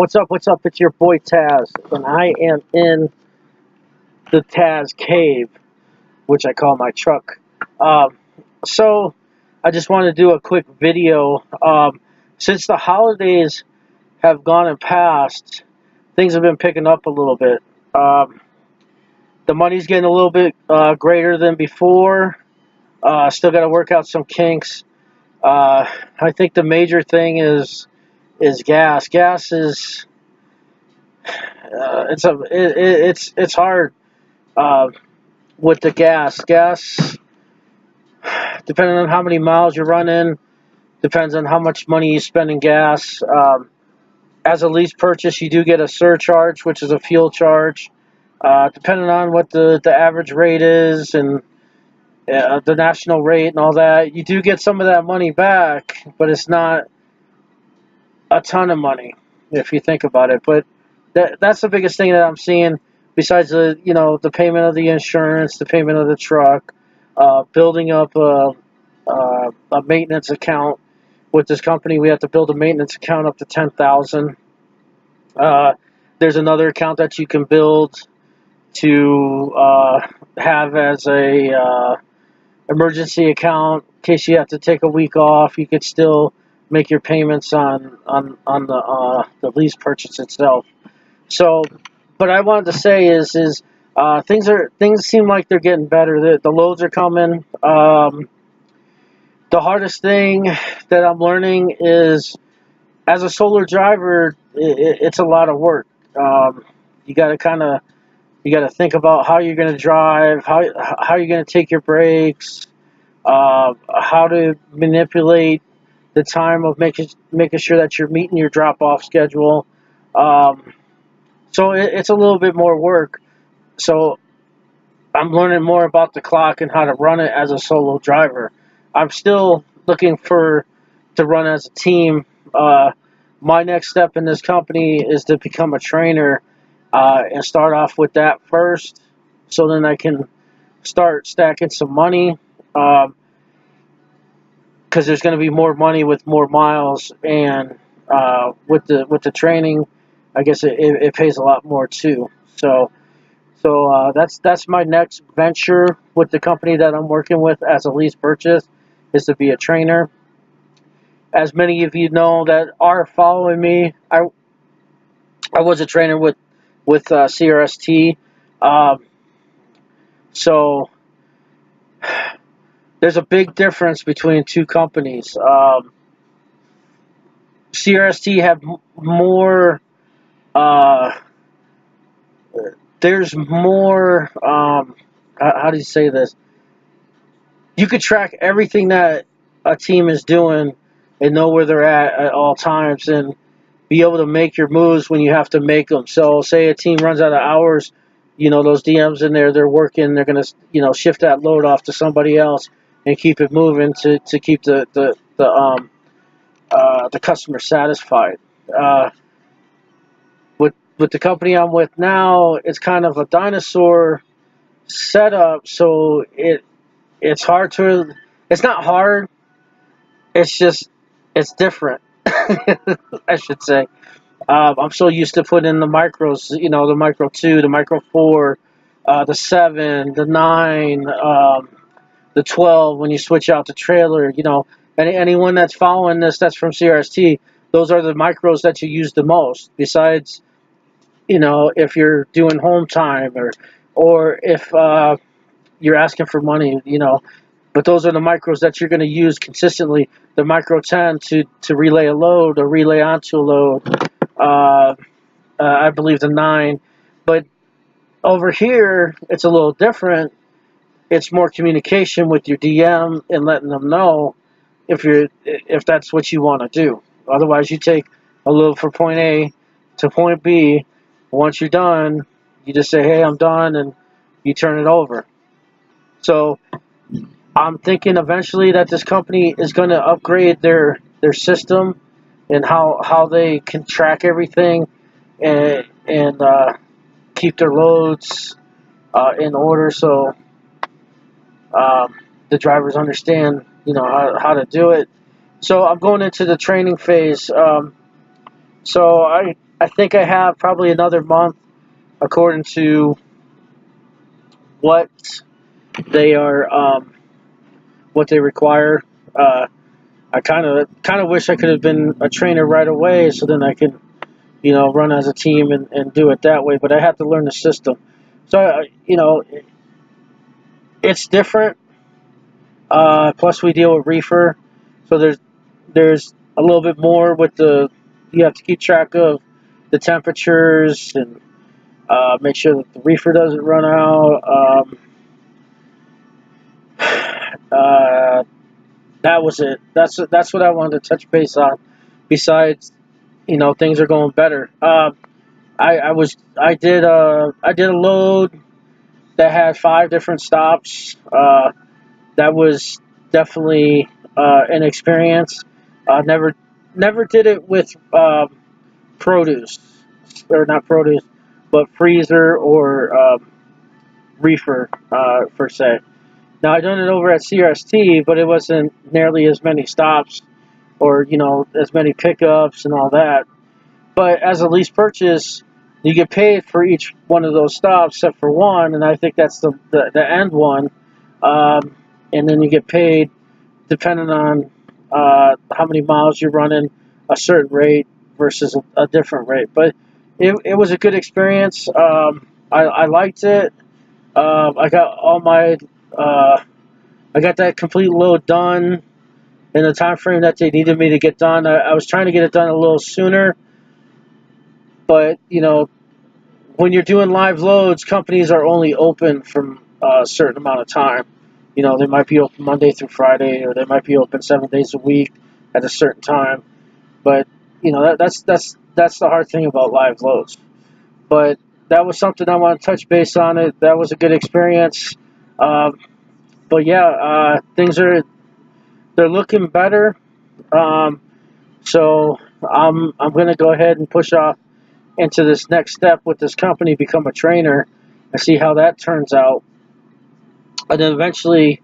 What's up? What's up? It's your boy Taz, and I am in the Taz Cave, which I call my truck. Um, so, I just want to do a quick video. Since the holidays have gone and passed, things have been picking up a little bit. The money's getting a little bit greater than before. Still got to work out some kinks. I think the major thing is gas. Gas is it's hard with the gas. Gas, depending on how many miles you're running, depends on how much money you spend in gas. As a lease purchase, you do get a surcharge, which is a fuel charge. Depending on what the average rate is and the national rate and all that, you do get some of that money back, but it's not a ton of money if you think about it. But that's the biggest thing that I'm seeing. Besides the payment of the insurance, the payment of the truck, building up a maintenance account with this company, we have to build a maintenance account up to 10,000. There's another account that you can build to have as a emergency account in case you have to take a week off. You could still make your payments on the lease purchase itself. So, what I wanted to say is things seem like they're getting better. The loads are coming. The hardest thing that I'm learning is, as a solar driver, it's a lot of work. You got to think about how you're going to drive, how you're going to take your breaks, how to manipulate the time of making sure that you're meeting your drop off schedule. So it's a little bit more work. So I'm learning more about the clock and how to run it as a solo driver. I'm still looking to run as a team. My next step in this company is to become a trainer and start off with that first, so then I can start stacking some money. Because there's going to be more money with more miles, and with the training, I guess it pays a lot more too. So that's my next venture with the company that I'm working with as a lease purchase, is to be a trainer. As many of you know that are following me, I was a trainer with CRST. So there's a big difference between two companies. CRST have more. There's more. How do you say this? You could track everything that a team is doing and know where they're at all times, and be able to make your moves when you have to make them. So, say a team runs out of hours, those DMs in there, they're working. They're gonna, shift that load off to somebody else and keep it moving to keep the customer satisfied. With the company I'm with now, it's kind of a dinosaur setup, so it's hard to. It's not hard. It's just it's different. I should say. I'm so used to putting in the micros, the micro 2, the micro 4, the 7, the 9, the 12. When you switch out the trailer, anyone that's following this that's from CRST, those are the micros that you use the most. Besides, if you're doing home time or if you're asking for money, but those are the micros that you're going to use consistently. The micro 10 to relay a load or relay onto a load. I believe the 9. But over here, it's a little different. It's more communication with your DM and letting them know if that's what you want to do. Otherwise, you take a load from point A to point B. Once you're done, you just say, "Hey, I'm done," and you turn it over. So I'm thinking eventually that this company is going to upgrade their system and how they can track everything and keep their loads in order, so the drivers understand how to do it. So I'm going into the training phase. So I think I have probably another month according to what they are, what they require. I kind of wish I could have been a trainer right away, so then I could, run as a team and do it that way. But I have to learn the system. So it's different. Plus, we deal with reefer, so there's a little bit more with the. You have to keep track of the temperatures and make sure that the reefer doesn't run out. Uh, that was it. That's what I wanted to touch base on. Besides, things are going better. I did a load that had 5 different stops. That was definitely an experience. Never did it with produce, or not produce, but freezer or reefer per se. Now I done it over at CRST, but it wasn't nearly as many stops or as many pickups and all that. But as a lease purchase, you get paid for each one of those stops except for one, and I think that's the end one. And then you get paid depending on how many miles you're running, a certain rate versus a different rate. But it was a good experience. I liked it. I got all my I got that complete load done in the time frame that they needed me to get done. I was trying to get it done a little sooner, but when you're doing live loads, companies are only open from a certain amount of time. They might be open Monday through Friday, or they might be open 7 days a week at a certain time. But that's the hard thing about live loads. But that was something I want to touch base on. It that was a good experience. Um, but yeah, they're looking better. Um, so I'm gonna go ahead and push off into this next step with this company, become a trainer, and see how that turns out. And then eventually,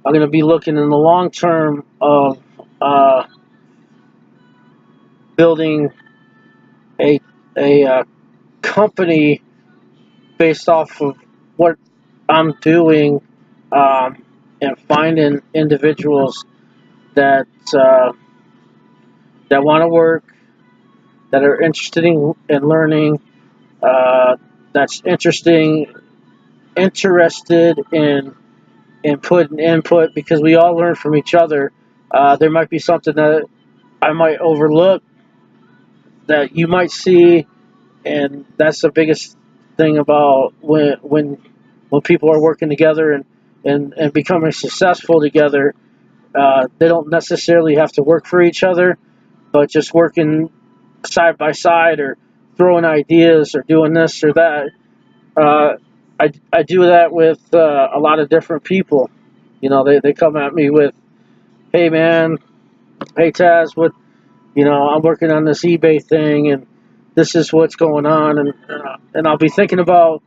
I'm going to be looking in the long term of uh, building a a company based off of what I'm doing, um, and finding individuals that uh, that want to work, that are interested in learning, uh, that's interested in input, because we all learn from each other. There might be something that I might overlook that you might see, and that's the biggest thing about when people are working together and becoming successful together. They don't necessarily have to work for each other, but just working side by side or throwing ideas or doing this or that. Uh, I do that with a lot of different people. They come at me with, hey man, hey Taz, I'm working on this eBay thing, and this is what's going on, and I'll be thinking about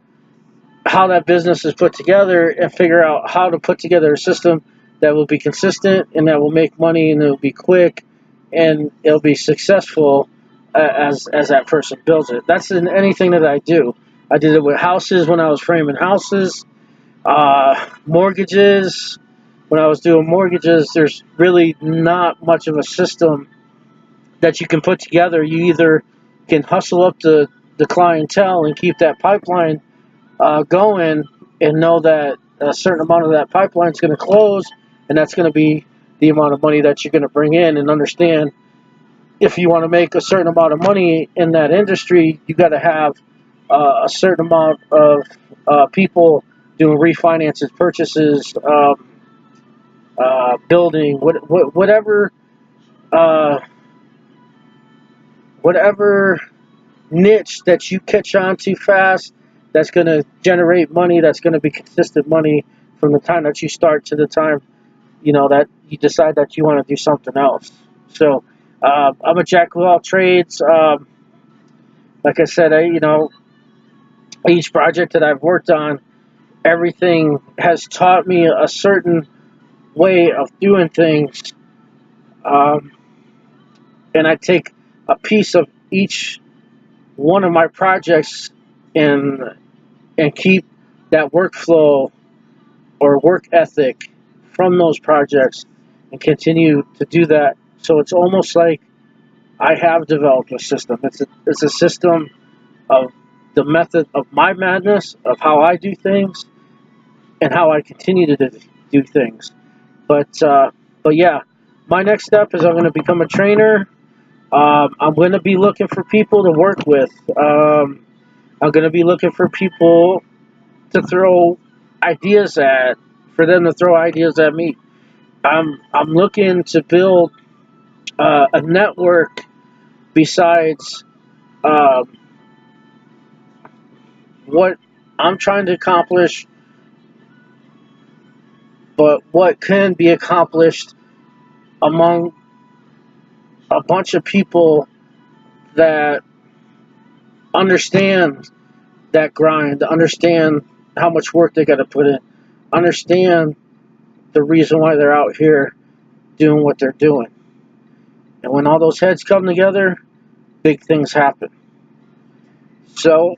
how that business is put together and figure out how to put together a system that will be consistent and that will make money and it'll be quick and it'll be successful as that person builds it. That's in anything that I do. I did it with houses when I was framing houses, mortgages. When I was doing mortgages, there's really not much of a system that you can put together. You either can hustle up the clientele and keep that pipeline going and know that a certain amount of that pipeline is going to close, and that's going to be the amount of money that you're going to bring in, and understand if you want to make a certain amount of money in that industry, you got to have a certain amount of people doing refinances, purchases, building, uh, whatever niche that you catch on too fast, that's going to generate money, that's going to be consistent money from the time that you start to the time that you decide that you want to do something else. So I'm a jack of all trades. Like I said, each project that I've worked on, everything has taught me a certain way of doing things, um, and I take a piece of each one of my projects and keep that workflow or work ethic from those projects and continue to do that. So it's almost like I have developed a system. It's a system of the method of my madness, of how I do things, and how I continue to do things. But yeah, my next step is I'm going to become a trainer. I'm going to be looking for people to work with. I'm going to be looking for people to throw ideas at, for them to throw ideas at me. I'm looking to build a network besides um, what I'm trying to accomplish, but what can be accomplished among a bunch of people that understand that grind, understand how much work they got to put in, understand the reason why they're out here doing what they're doing. And when all those heads come together, big things happen. So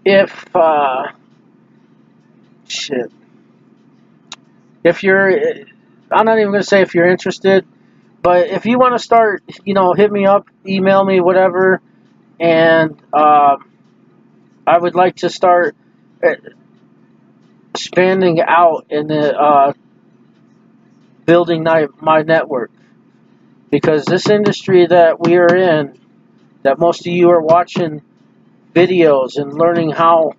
if shit, if you're, I'm not even gonna say if you're interested, but if you want to start, hit me up, email me, whatever, and I would like to start expanding out in the building my network, because this industry that we are in, that most of you are watching videos and learning how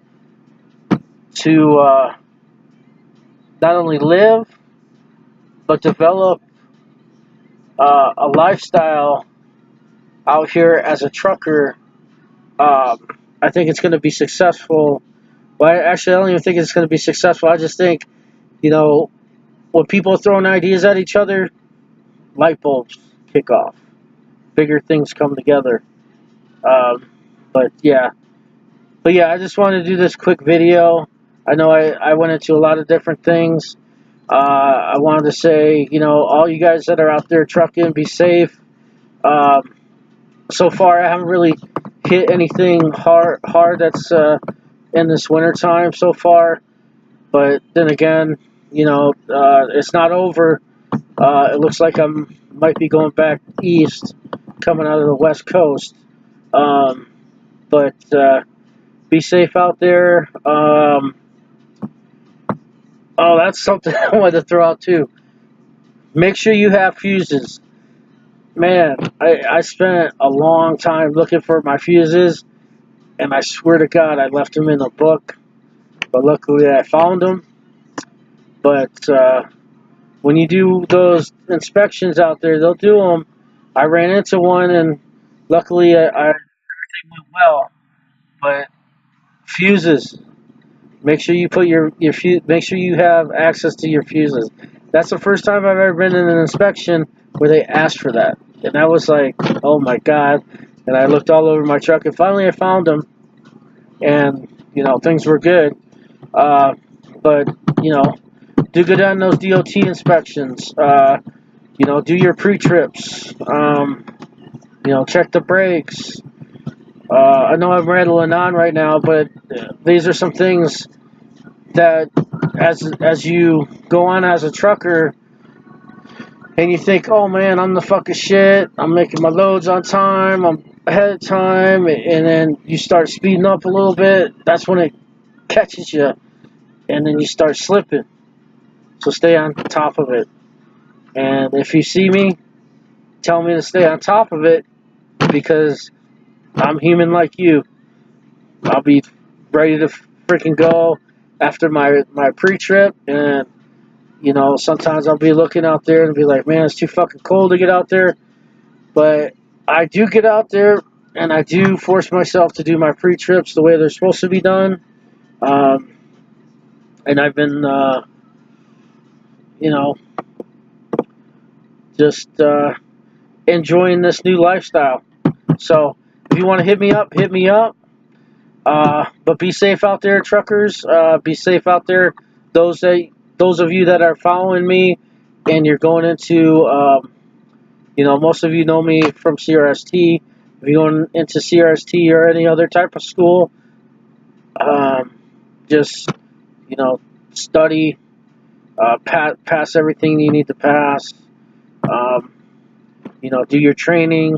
to not only live but develop a lifestyle out here as a trucker. I think it's going to be successful. Well, actually, I don't even think it's going to be successful. I just think, you know, when people are throwing ideas at each other, light bulbs kick off. Bigger things come together. Um, but yeah, I just wanted to do this quick video. I know I went into a lot of different things. I wanted to say, all you guys that are out there trucking, be safe. Um, so far, I haven't really hit anything hard that's in this winter time so far. But then again, it's not over. It looks like I might be going back east, coming out of the west coast. But be safe out there. Oh, that's something I wanted to throw out too. Make sure you have fuses. Man, I spent a long time looking for my fuses, and I swear to God, I left them in a book. But luckily, I found them. But when you do those inspections out there, they'll do them. I ran into one, and luckily, I went well. But fuses, make sure you put your fuse. Make sure you have access to your fuses. That's the first time I've ever been in an inspection where they asked for that, and I was like, "Oh my God!" And I looked all over my truck, and finally I found them, and things were good. Uh, but do good on those DOT inspections. Do your pre-trips. Check the brakes. I know I'm rattling on right now, but these are some things that, as you go on as a trucker, and you think, oh man, I'm the fucking shit. I'm making my loads on time. I'm ahead of time, and then you start speeding up a little bit. That's when it catches you, and then you start slipping. So stay on top of it. And if you see me, tell me to stay on top of it, because I'm human like you. I'll be ready to freaking go after my pre-trip, and sometimes I'll be looking out there and be like, man, it's too fucking cold to get out there. But I do get out there, and I do force myself to do my pre-trips the way they're supposed to be done. And I've been, just enjoying this new lifestyle. So if you want to hit me up, hit me up. But be safe out there, truckers. Be safe out there. Those of you that are following me, and you're going into, most of you know me from CRST. if you're going into CRST or any other type of school, just, study, pass everything you need to pass, um, do your training,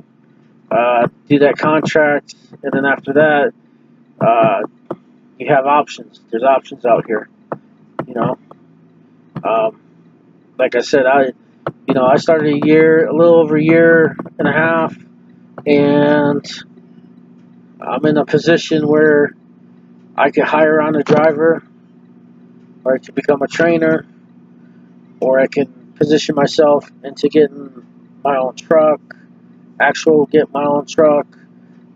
do that contract, and then after that, uh, you have options. There's options out here, you know. Um, like I said, I started a little over a year and a half, and I'm in a position where I could hire on a driver, or I could become a trainer, or I can position myself into getting my own truck, get my own truck.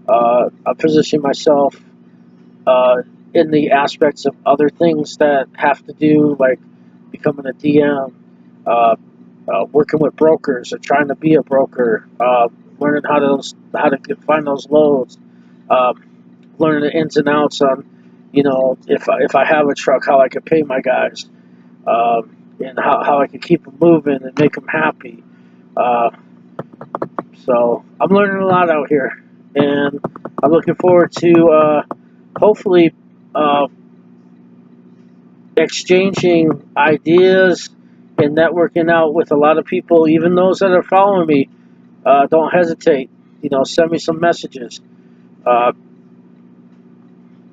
I position myself in the aspects of other things that have to do, like becoming a DM, uh, working with brokers, or trying to be a broker, learning how to find those loads, learning the ins and outs on, if I have a truck, how I can pay my guys, and how I can keep them moving and make them happy. Uh, so I'm learning a lot out here, and I'm looking forward to hopefully uh, exchanging ideas and networking out with a lot of people. Even those that are following me, don't hesitate. Send me some messages. Uh,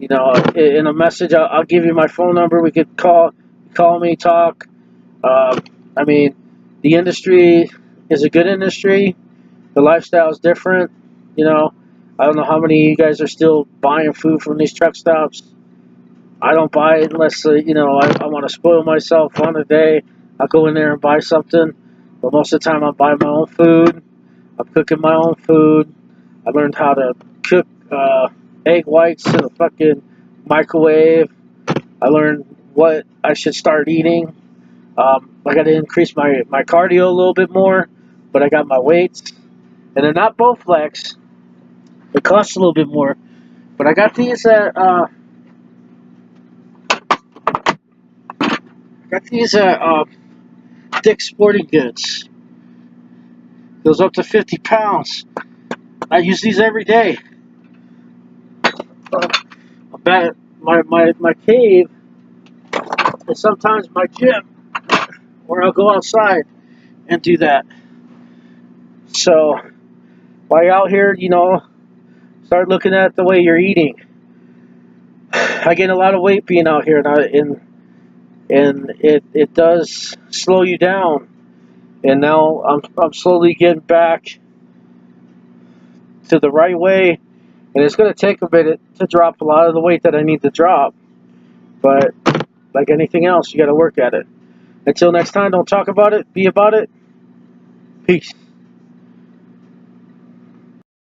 in a message, I'll give you my phone number. We could call me, talk. I mean, the industry is a good industry. The lifestyle is different. I don't know how many of you guys are still buying food from these truck stops. I don't buy it unless, I want to spoil myself on a day. I'll go in there and buy something. But most of the time, I'm buying my own food. I'm cooking my own food. I learned how to cook egg whites in a fucking microwave. I learned what I should start eating. I got to increase my cardio a little bit more, but I got my weights. And they're not Bowflex. It costs a little bit more. But I got these at Dick's Sporting Goods. Goes up to 50 pounds. I use these every day. My cave, and sometimes my gym, where I'll go outside and do that. So while you're out here, start looking at the way you're eating. I gain a lot of weight being out here, and it does slow you down. And now I'm slowly getting back to the right way, and it's going to take a minute to drop a lot of the weight that I need to drop. But like anything else, you got to work at it. Until next time, don't talk about it, be about it. Peace.